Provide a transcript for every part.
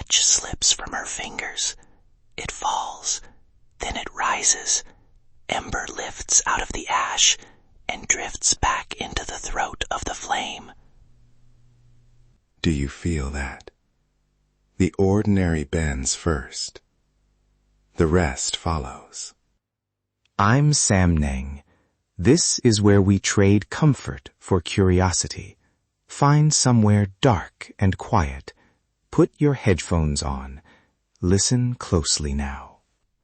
match slips from her fingers. It falls, then it rises. Ember lifts out of the ash and drifts back into the throat of the flame. Do you feel that? The ordinary bends first. The rest follows. I'm Samnang. This is where we trade comfort for curiosity. Find somewhere dark and quiet. Put your headphones on. Listen closely now.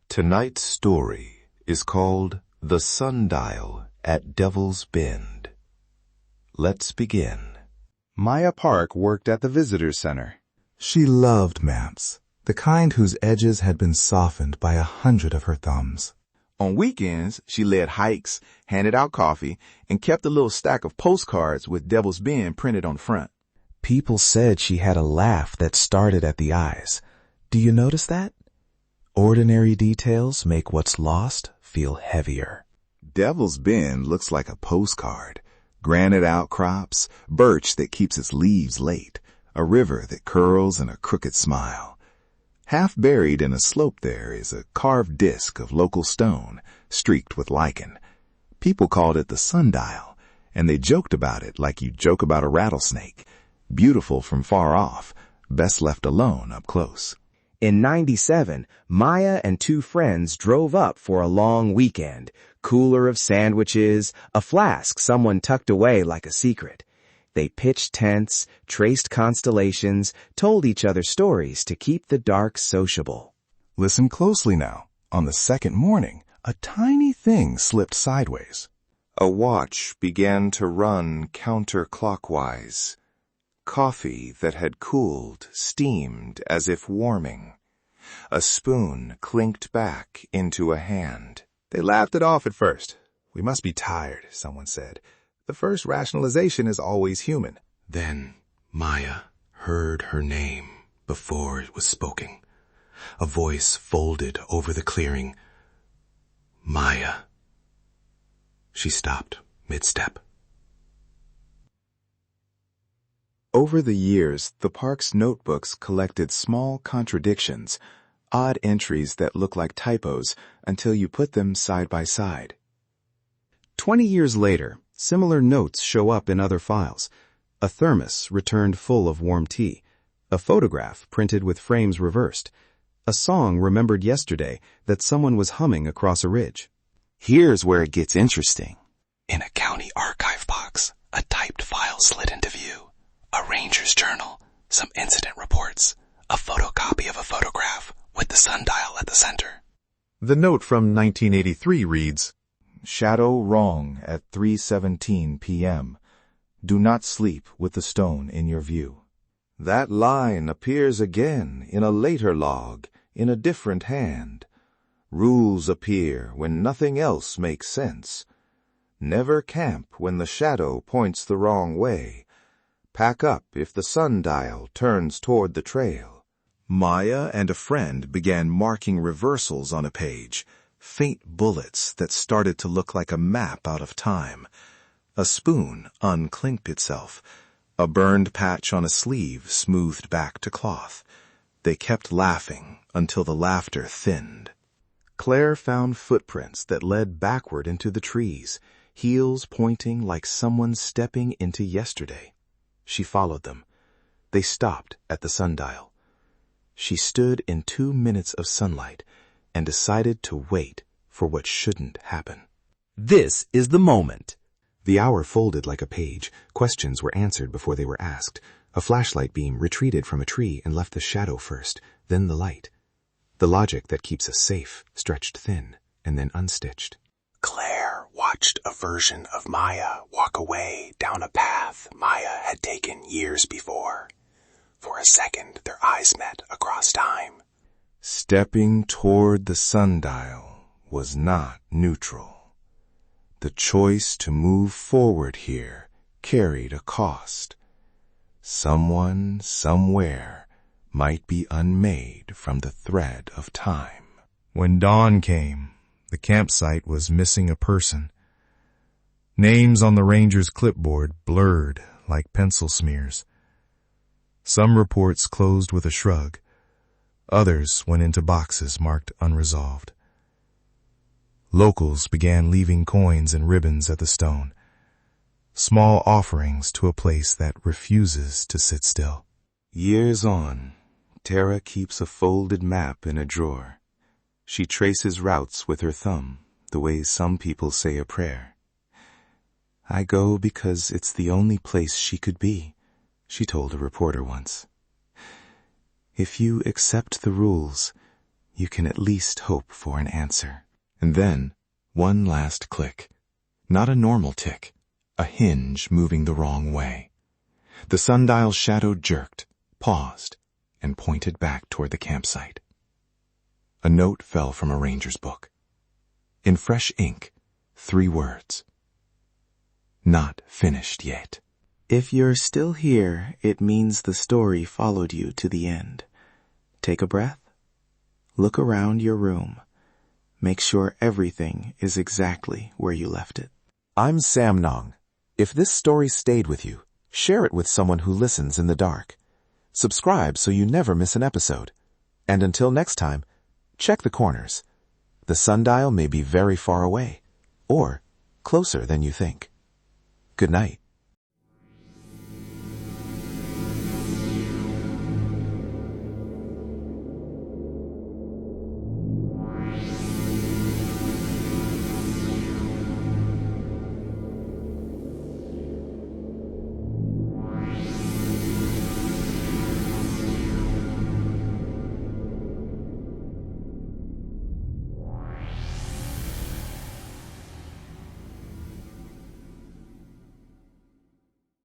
Tonight's story is called The Sundial at Devil's Bend. Let's begin. Maya Park worked at the visitor center. She loved maps, the kind whose edges had been softened by 100 of her thumbs. On weekends, she led hikes, handed out coffee, and kept a little stack of postcards with Devil's Bend printed on the front. People said she had a laugh that started at the eyes. Do you notice that? Ordinary details make what's lost feel heavier. Devil's Bend looks like a postcard. Granite outcrops, birch that keeps its leaves late, a river that curls in a crooked smile. Half buried in a slope there is a carved disc of local stone, streaked with lichen. People called it the Sundial, and they joked about it like you joke about a rattlesnake. Beautiful from far off, best left alone up close. In '97, Maya and two friends drove up for a long weekend. Cooler of sandwiches, a flask someone tucked away like a secret. They pitched tents, traced constellations, told each other stories to keep the dark sociable. Listen closely now. On the second morning, a tiny thing slipped sideways. A watch began to run counterclockwise. Coffee that had cooled steamed as if warming. A spoon clinked back into a hand. They laughed it off at first. We must be tired, someone said. The first rationalization is always human. Then Maya heard her name before it was spoken. A voice folded over the clearing. Maya. She stopped mid-step. Over the years, the park's notebooks collected small contradictions, odd entries that look like typos until you put them side by side. 20 years later, similar notes show up in other files. A thermos returned full of warm tea. A photograph printed with frames reversed. A song remembered yesterday that someone was humming across a ridge. Here's where it gets interesting. In a county archive box, a typed file slid into view. A ranger's journal, some incident reports, a photocopy of a photograph with the sundial at the center. The note from 1983 reads, Shadow wrong at 3:17 p.m. Do not sleep with the stone in your view. That line appears again in a later log, in a different hand. Rules appear when nothing else makes sense. Never camp when the shadow points the wrong way. Pack up if the sundial turns toward the trail. Maya and a friend began marking reversals on a page, faint bullets that started to look like a map out of time. A spoon unclinked itself. A burned patch on a sleeve smoothed back to cloth. They kept laughing until the laughter thinned. Claire found footprints that led backward into the trees, heels pointing like someone stepping into yesterday. She followed them. They stopped at the sundial. She stood in 2 minutes of sunlight and decided to wait for what shouldn't happen. This is the moment. The hour folded like a page. Questions were answered before they were asked. A flashlight beam retreated from a tree and left the shadow first, then the light. The logic that keeps us safe stretched thin and then unstitched. Claire watched a version of Maya walk away down a path Maya had taken years before. For a second, their eyes met across time. Stepping toward the sundial was not neutral. The choice to move forward here carried a cost. Someone, somewhere, might be unmade from the thread of time. When dawn came, the campsite was missing a person. Names on the ranger's clipboard blurred like pencil smears. Some reports closed with a shrug. Others went into boxes marked unresolved. Locals began leaving coins and ribbons at the stone, small offerings to a place that refuses to sit still. Years on, Tara keeps a folded map in a drawer. She traces routes with her thumb, the way some people say a prayer. I go because it's the only place she could be, she told a reporter once. If you accept the rules, you can at least hope for an answer. And then, one last click. Not a normal tick, a hinge moving the wrong way. The sundial shadow jerked, paused, and pointed back toward the campsite. A note fell from a ranger's book. In fresh ink, 3 words. Not finished yet. If you're still here, it means the story followed you to the end. Take a breath. Look around your room. Make sure everything is exactly where you left it. I'm Samnang. If this story stayed with you, share it with someone who listens in the dark. Subscribe so you never miss an episode. And until next time, check the corners. The sundial may be very far away, or closer than you think. Good night.